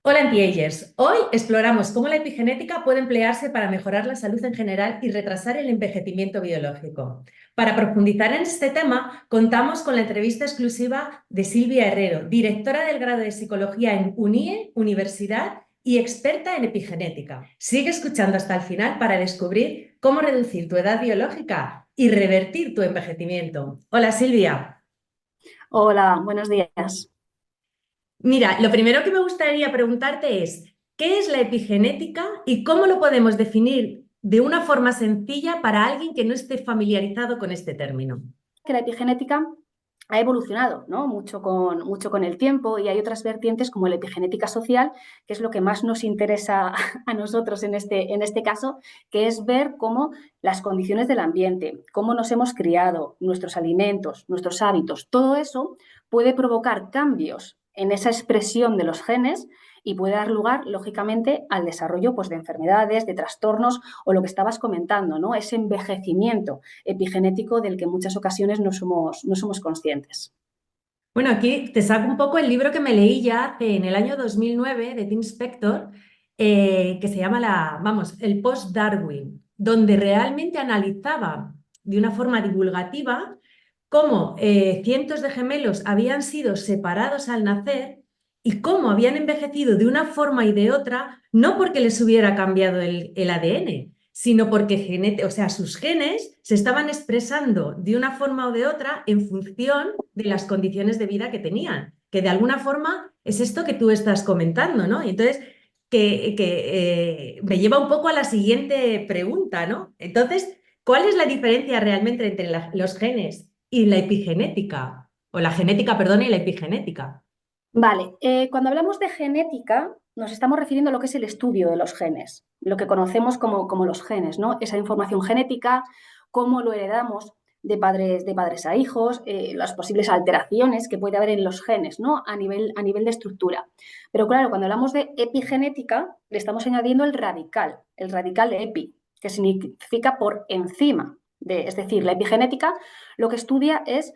Hola anti-agers. Hoy exploramos cómo la epigenética puede emplearse para mejorar la salud en general y retrasar el envejecimiento biológico. Para profundizar en este tema, contamos con la entrevista exclusiva de Silvia Herrero, directora del grado de Psicología en UNIE, Universidad, y experta en epigenética. Sigue escuchando hasta el final para descubrir cómo reducir tu edad biológica y revertir tu envejecimiento. Hola Silvia. Hola, buenos días. Mira, lo primero que me gustaría preguntarte es, ¿qué es la epigenética y cómo lo podemos definir de una forma sencilla para alguien que no esté familiarizado con este término? Que la epigenética ha evolucionado, ¿no? Mucho con el tiempo, y hay otras vertientes como la epigenética social, que es lo que más nos interesa a nosotros en este caso, que es ver cómo las condiciones del ambiente, cómo nos hemos criado, nuestros alimentos, nuestros hábitos, todo eso puede provocar cambios en esa expresión de los genes y puede dar lugar, lógicamente, al desarrollo, pues, de enfermedades, de trastornos o lo que estabas comentando, ¿no? Ese envejecimiento epigenético del que en muchas ocasiones no somos conscientes. Bueno, aquí te saco un poco el libro que me leí ya en el año 2009 de Tim Spector, que se llama el Post-Darwin, donde realmente analizaba de una forma divulgativa cómo cientos de gemelos habían sido separados al nacer y cómo habían envejecido de una forma y de otra, no porque les hubiera cambiado el ADN, sino porque o sea, sus genes se estaban expresando de una forma o de otra en función de las condiciones de vida que tenían, que de alguna forma es esto que tú estás comentando, ¿no? Y entonces, me lleva un poco a la siguiente pregunta, ¿no? Entonces, ¿cuál es la diferencia realmente entre los genes y la epigenética? O la genética, perdón, y la epigenética. Vale, cuando hablamos de genética, nos estamos refiriendo a lo que es el estudio de los genes, lo que conocemos como los genes, ¿no? Esa información genética, cómo lo heredamos de padres a hijos, las posibles alteraciones que puede haber en los genes, ¿no? A nivel de estructura. Pero claro, cuando hablamos de epigenética, le estamos añadiendo el radical de epi, que significa por encima es decir, la epigenética lo que estudia es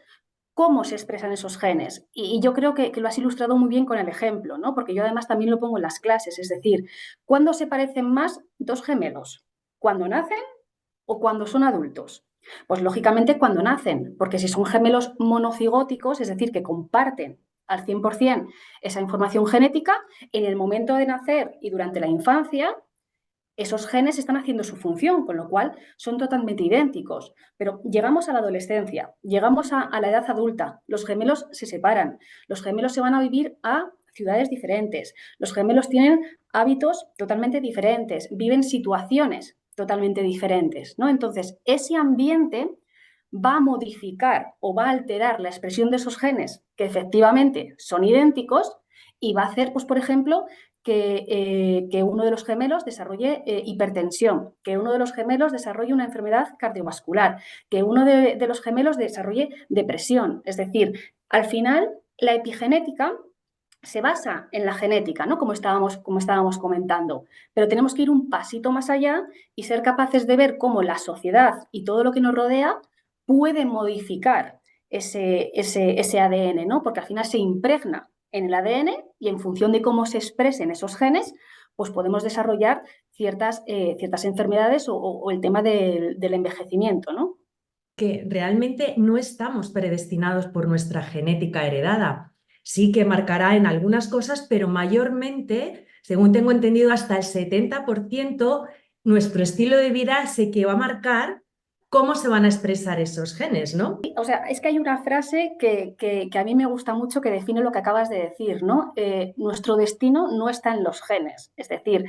cómo se expresan esos genes. Y yo creo que lo has ilustrado muy bien con el ejemplo, ¿no? Porque yo además también lo pongo en las clases, es decir, ¿cuándo se parecen más dos gemelos? ¿Cuando nacen o cuando son adultos? Pues lógicamente cuando nacen, porque si son gemelos monocigóticos, es decir, que comparten al 100% esa información genética, en el momento de nacer y durante la infancia, esos genes están haciendo su función, con lo cual son totalmente idénticos. Pero llegamos a la adolescencia, llegamos a la edad adulta, los gemelos se separan, los gemelos se van a vivir a ciudades diferentes, los gemelos tienen hábitos totalmente diferentes, viven situaciones totalmente diferentes, ¿no? Entonces, ese ambiente va a modificar o va a alterar la expresión de esos genes que efectivamente son idénticos y va a hacer, pues, por ejemplo, que uno de los gemelos desarrolle hipertensión, que uno de los gemelos desarrolle una enfermedad cardiovascular, que uno de los gemelos desarrolle depresión. Es decir, al final, la epigenética se basa en la genética, ¿no? Como estábamos comentando, pero tenemos que ir un pasito más allá y ser capaces de ver cómo la sociedad y todo lo que nos rodea puede modificar ese ADN, ¿no? Porque al final se impregna en el ADN y en función de cómo se expresen esos genes, pues podemos desarrollar ciertas enfermedades o el tema del envejecimiento, ¿no? Que realmente no estamos predestinados por nuestra genética heredada. Sí que marcará en algunas cosas, pero mayormente, según tengo entendido, hasta el 70% nuestro estilo de vida sé que va a marcar cómo se van a expresar esos genes, ¿no? O sea, es que hay una frase que a mí me gusta mucho que define lo que acabas de decir, ¿no? Nuestro destino no está en los genes. Es decir,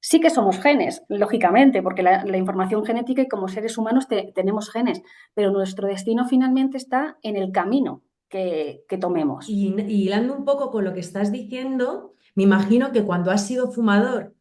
sí que somos genes, lógicamente, porque la información genética y como seres humanos tenemos genes, pero nuestro destino finalmente está en el camino que tomemos. Y hilando un poco con lo que estás diciendo, me imagino que cuando has sido fumador,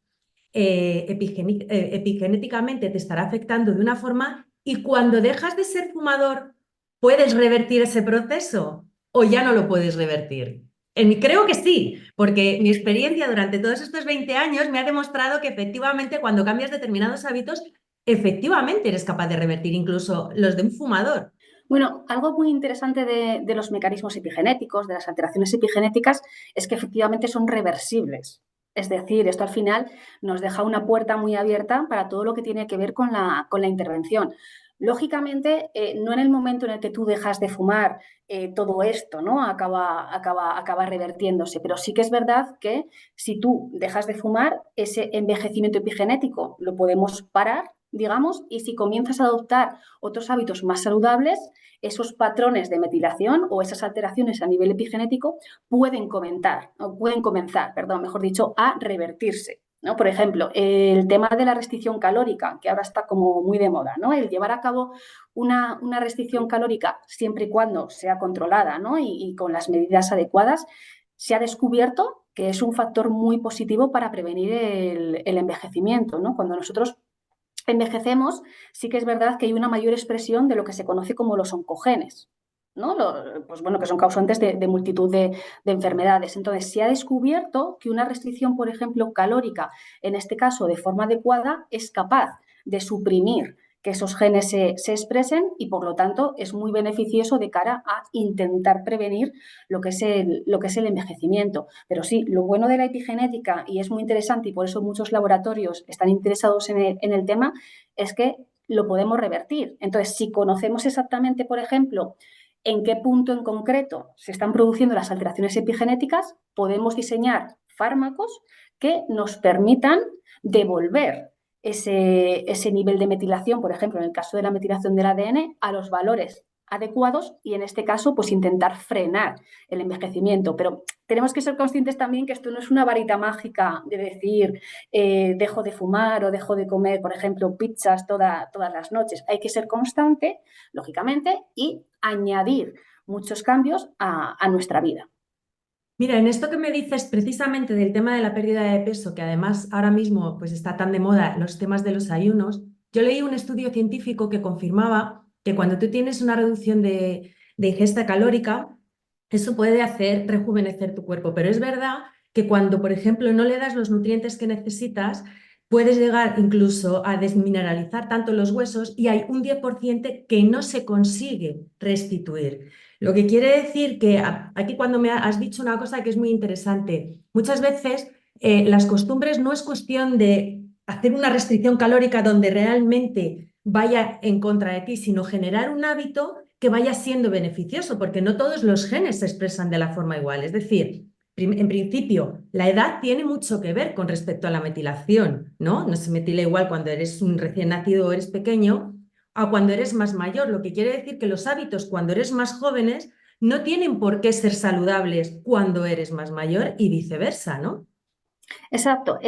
epigenéticamente te estará afectando de una forma y cuando dejas de ser fumador, ¿puedes revertir ese proceso o ya no lo puedes revertir? Creo que sí, porque mi experiencia durante todos estos 20 años me ha demostrado que efectivamente cuando cambias determinados hábitos, efectivamente eres capaz de revertir incluso los de un fumador. Bueno, algo muy interesante de los mecanismos epigenéticos, de las alteraciones epigenéticas, es que efectivamente son reversibles. Es decir, esto al final nos deja una puerta muy abierta para todo lo que tiene que ver con la intervención. Lógicamente, no en el momento en el que tú dejas de fumar, todo esto, ¿no? Acaba revertiéndose, pero sí que es verdad que si tú dejas de fumar, ese envejecimiento epigenético lo podemos parar, digamos, y si comienzas a adoptar otros hábitos más saludables, esos patrones de metilación o esas alteraciones a nivel epigenético pueden comenzar, perdón, mejor dicho, a revertirse, ¿no? Por ejemplo, el tema de la restricción calórica, que ahora está como muy de moda, ¿no? El llevar a cabo una restricción calórica siempre y cuando sea controlada, ¿no? Y con las medidas adecuadas, se ha descubierto que es un factor muy positivo para prevenir el envejecimiento, ¿no? Cuando nosotros envejecemos, sí que es verdad que hay una mayor expresión de lo que se conoce como los oncogenes, ¿no? Pues bueno, que son causantes de multitud de enfermedades. Entonces, se ha descubierto que una restricción, por ejemplo, calórica, en este caso de forma adecuada, es capaz de suprimir que esos genes se expresen y, por lo tanto, es muy beneficioso de cara a intentar prevenir lo que es el envejecimiento. Pero sí, lo bueno de la epigenética, y es muy interesante y por eso muchos laboratorios están interesados en el tema, es que lo podemos revertir. Entonces, si conocemos exactamente, por ejemplo, en qué punto en concreto se están produciendo las alteraciones epigenéticas, podemos diseñar fármacos que nos permitan devolver ese nivel de metilación, por ejemplo, en el caso de la metilación del ADN, a los valores adecuados y en este caso, pues intentar frenar el envejecimiento. Pero tenemos que ser conscientes también que esto no es una varita mágica de decir dejo de fumar o dejo de comer, por ejemplo, pizzas todas las noches. Hay que ser constante, lógicamente, y añadir muchos cambios a nuestra vida. Mira, en esto que me dices precisamente del tema de la pérdida de peso, que además ahora mismo pues está tan de moda los temas de los ayunos, yo leí un estudio científico que confirmaba que cuando tú tienes una reducción de ingesta calórica, eso puede hacer rejuvenecer tu cuerpo, pero es verdad que cuando, por ejemplo, no le das los nutrientes que necesitas, puedes llegar incluso a desmineralizar tanto los huesos y hay un 10% que no se consigue restituir. Lo que quiere decir que aquí cuando me has dicho una cosa que es muy interesante, muchas veces las costumbres no es cuestión de hacer una restricción calórica donde realmente vaya en contra de ti, sino generar un hábito que vaya siendo beneficioso, porque no todos los genes se expresan de la forma igual. Es decir, en principio, la edad tiene mucho que ver con respecto a la metilación, ¿no? No se metila igual cuando eres un recién nacido o eres pequeño a cuando eres más mayor, lo que quiere decir que los hábitos cuando eres más jóvenes no tienen por qué ser saludables cuando eres más mayor y viceversa, ¿no? Exacto.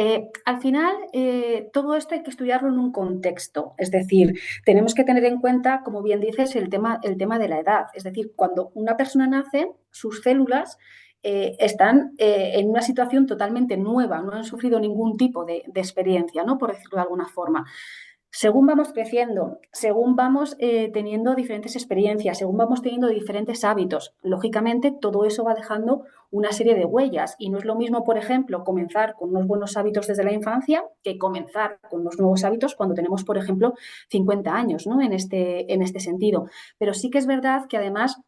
Al final, todo esto hay que estudiarlo en un contexto. Es decir, tenemos que tener en cuenta, como bien dices, el tema de la edad. Es decir, cuando una persona nace, sus células están en una situación totalmente nueva, no han sufrido ningún tipo de experiencia, ¿no? Por decirlo de alguna forma. Según vamos creciendo, según vamos teniendo diferentes experiencias, según vamos teniendo diferentes hábitos, lógicamente todo eso va dejando una serie de huellas y no es lo mismo, por ejemplo, comenzar con unos buenos hábitos desde la infancia que comenzar con unos nuevos hábitos cuando tenemos, por ejemplo, 50 años, ¿no? En este sentido. Pero sí que es verdad que además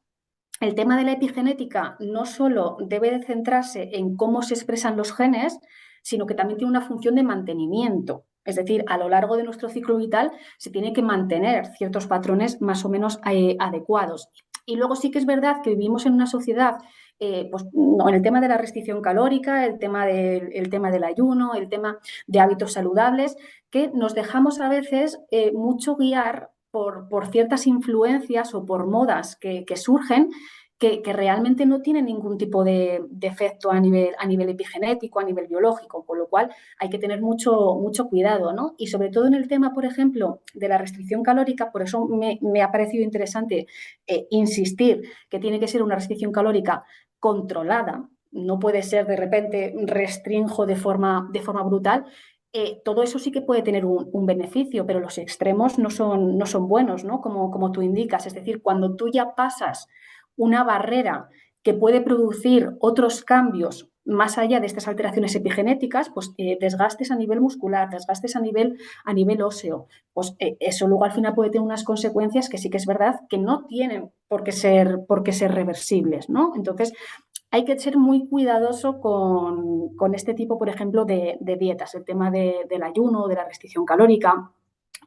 el tema de la epigenética no solo debe de centrarse en cómo se expresan los genes, sino que también tiene una función de mantenimiento. Es decir, a lo largo de nuestro ciclo vital se tiene que mantener ciertos patrones más o menos adecuados. Y luego sí que es verdad que vivimos en una sociedad, pues, no, en el tema de la restricción calórica, el tema del ayuno, el tema de hábitos saludables, que nos dejamos a veces mucho guiar por ciertas influencias o por modas que surgen que realmente no tienen ningún tipo de efecto a nivel epigenético, a nivel biológico, con lo cual hay que tener mucho cuidado, ¿no? Y sobre todo en el tema, por ejemplo, de la restricción calórica, por eso me ha parecido interesante insistir que tiene que ser una restricción calórica controlada, no puede ser de repente restrinjo de forma brutal. Todo eso sí que puede tener un beneficio, pero los extremos no son buenos, ¿no? Como tú indicas. Es decir, cuando tú ya pasas una barrera que puede producir otros cambios más allá de estas alteraciones epigenéticas, pues desgastes a nivel muscular, desgastes a nivel óseo, pues eso luego al final puede tener unas consecuencias que sí que es verdad que no tienen por qué ser reversibles, ¿no? Entonces, hay que ser muy cuidadoso con este tipo, por ejemplo, de dietas, el tema del ayuno, de la restricción calórica,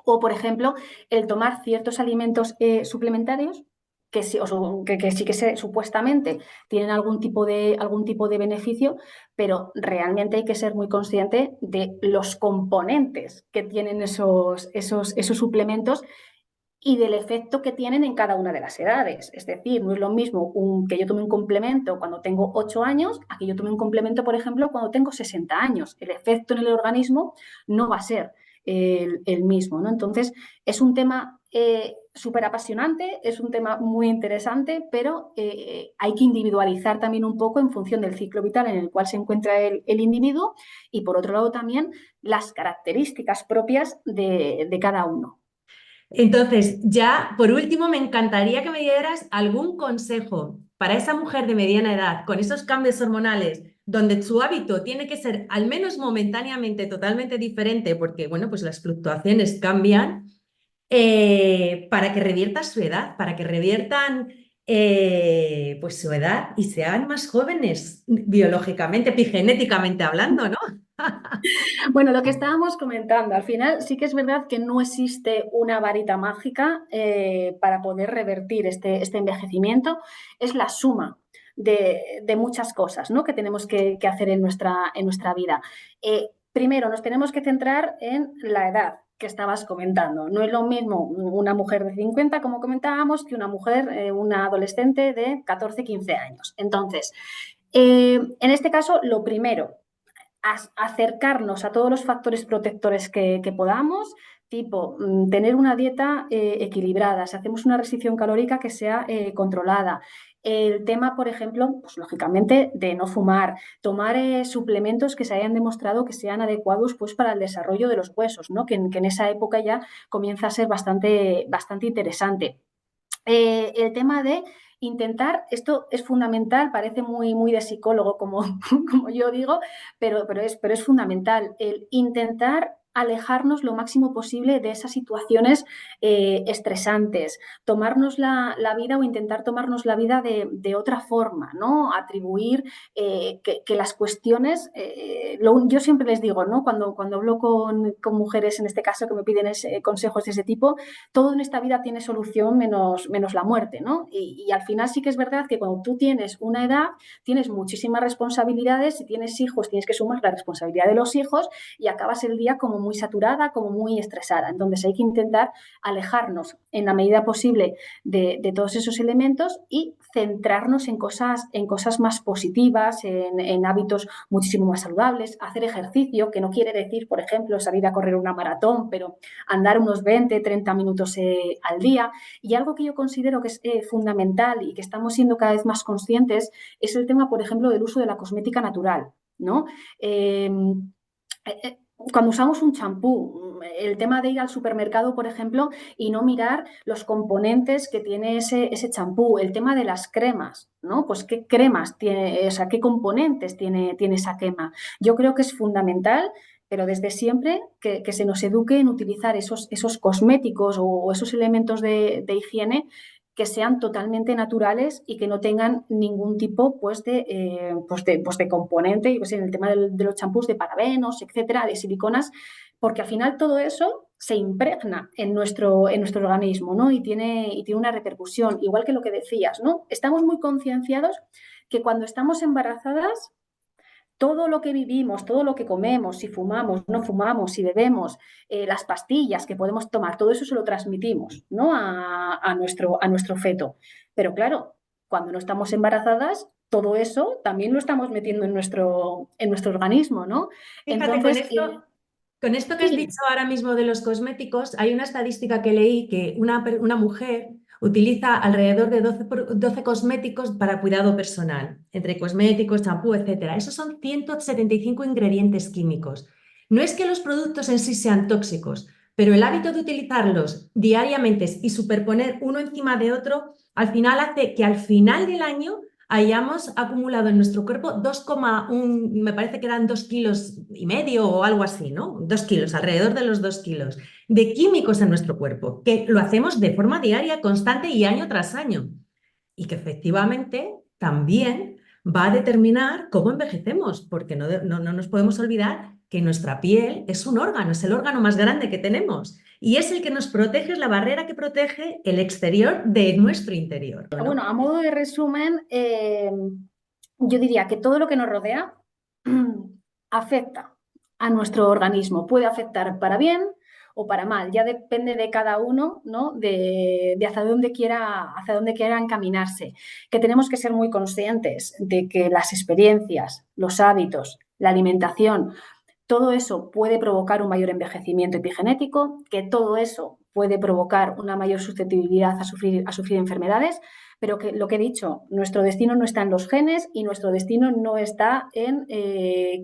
o, por ejemplo, el tomar ciertos alimentos suplementarios que sí que supuestamente tienen algún tipo de beneficio, pero realmente hay que ser muy consciente de los componentes que tienen esos suplementos y del efecto que tienen en cada una de las edades. Es decir, no es lo mismo que yo tome un complemento cuando tengo 8 años a que yo tome un complemento, por ejemplo, cuando tengo 60 años. El efecto en el organismo no va a ser el mismo, ¿no? Entonces, es un tema súper apasionante, es un tema muy interesante, pero hay que individualizar también un poco en función del ciclo vital en el cual se encuentra el individuo y, por otro lado, también las características propias de cada uno. Entonces, ya por último, me encantaría que me dieras algún consejo para esa mujer de mediana edad con esos cambios hormonales, donde su hábito tiene que ser al menos momentáneamente totalmente diferente, porque bueno, pues las fluctuaciones cambian, para que revierta su edad, para que reviertan pues su edad y sean más jóvenes biológicamente, epigenéticamente hablando, ¿no? Bueno, lo que estábamos comentando, al final sí que es verdad que no existe una varita mágica para poder revertir este envejecimiento, es la suma de muchas cosas, ¿no? Que tenemos que hacer en nuestra vida. Primero, nos tenemos que centrar en la edad que estabas comentando. No es lo mismo una mujer de 50, como comentábamos, que una mujer, una adolescente de 14, 15 años. Entonces, en este caso, lo primero, acercarnos a todos los factores protectores que podamos, tipo tener una dieta equilibrada, si hacemos una restricción calórica que sea controlada. El tema, por ejemplo, pues lógicamente de no fumar, tomar suplementos que se hayan demostrado que sean adecuados pues, para el desarrollo de los huesos, ¿no? Que en esa época ya comienza a ser bastante interesante. El tema de intentar, esto es fundamental, parece muy de psicólogo, como, como yo digo, pero es fundamental el intentar alejarnos lo máximo posible de esas situaciones estresantes, tomarnos la vida o intentar tomarnos la vida de otra forma, ¿no? Atribuir que las cuestiones, yo siempre les digo, ¿no? Cuando hablo con mujeres, en este caso, que me piden consejos de ese tipo, todo en esta vida tiene solución menos la muerte, ¿no? Y al final sí que es verdad que cuando tú tienes una edad, tienes muchísimas responsabilidades, si tienes hijos, tienes que sumar la responsabilidad de los hijos y acabas el día como muy saturada, como muy estresada. Entonces hay que intentar alejarnos en la medida posible de todos esos elementos y centrarnos en cosas más positivas, en hábitos muchísimo más saludables, hacer ejercicio, que no quiere decir, por ejemplo, salir a correr una maratón, pero andar unos 20, 30 minutos al día. Y algo que yo considero que es fundamental y que estamos siendo cada vez más conscientes es el tema, por ejemplo, del uso de la cosmética natural, ¿no? Cuando usamos un champú, el tema de ir al supermercado, por ejemplo, y no mirar los componentes que tiene ese champú, el tema de las cremas, ¿no? Pues qué cremas tiene, o sea, qué componentes tiene esa crema. Yo creo que es fundamental, pero desde siempre que se nos eduque en utilizar esos cosméticos o esos elementos de higiene que sean totalmente naturales y que no tengan ningún tipo de componente, y pues en el tema de los champús de parabenos, etcétera, de siliconas, porque al final todo eso se impregna en nuestro organismo, ¿no? Y tiene una repercusión, igual que lo que decías, ¿no? Estamos muy concienciados que cuando estamos embarazadas todo lo que vivimos, todo lo que comemos, si fumamos, no fumamos, si bebemos, las pastillas que podemos tomar, todo eso se lo transmitimos, ¿no? A nuestro feto. Pero claro, cuando no estamos embarazadas, todo eso también lo estamos metiendo en nuestro organismo, ¿no? Fíjate, Entonces, con esto que has sí, dicho ahora mismo de los cosméticos, hay una estadística que leí que una mujer utiliza alrededor de 12 cosméticos para cuidado personal, entre cosméticos, champú, etcétera. Esos son 175 ingredientes químicos. No es que los productos en sí sean tóxicos, pero el hábito de utilizarlos diariamente y superponer uno encima de otro, al final hace que al final del año hayamos acumulado en nuestro cuerpo 2,1, me parece que eran 2,5 kilos o algo así, ¿no? 2 kilos, alrededor de los 2 kilos de químicos en nuestro cuerpo, que lo hacemos de forma diaria, constante y año tras año. Y que efectivamente también va a determinar cómo envejecemos, porque no nos podemos olvidar que nuestra piel es un órgano, es el órgano más grande que tenemos y es el que nos protege, es la barrera que protege el exterior de nuestro interior, Bueno, ¿no? a modo de resumen, yo diría que todo lo que nos rodea afecta a nuestro organismo. Puede afectar para bien o para mal. Ya depende de cada uno, ¿no? De hacia dónde quiera encaminarse. Que tenemos que ser muy conscientes de que las experiencias, los hábitos, la alimentación, todo eso puede provocar un mayor envejecimiento epigenético, que todo eso puede provocar una mayor susceptibilidad a sufrir enfermedades, pero que lo que he dicho, nuestro destino no está en los genes y nuestro destino no está en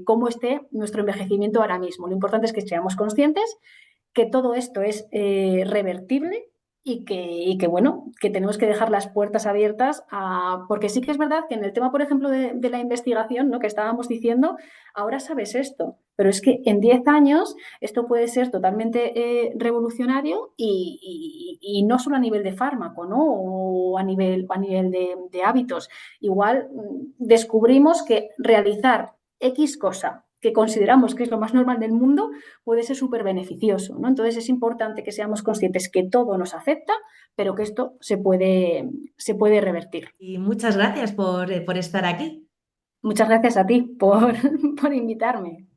cómo esté nuestro envejecimiento ahora mismo. Lo importante es que seamos conscientes que todo esto es revertible bueno, que tenemos que dejar las puertas abiertas porque sí que es verdad que en el tema, por ejemplo, de la investigación, ¿no? Que estábamos diciendo, ahora sabes esto, pero es que en 10 años esto puede ser totalmente revolucionario y no solo a nivel de fármaco, ¿no? O a nivel de hábitos. Igual descubrimos que realizar X cosa que consideramos que es lo más normal del mundo, puede ser súper beneficioso, ¿no? Entonces es importante que seamos conscientes que todo nos afecta, pero que esto se puede revertir. Y muchas gracias por estar aquí. Muchas gracias a ti por, por invitarme.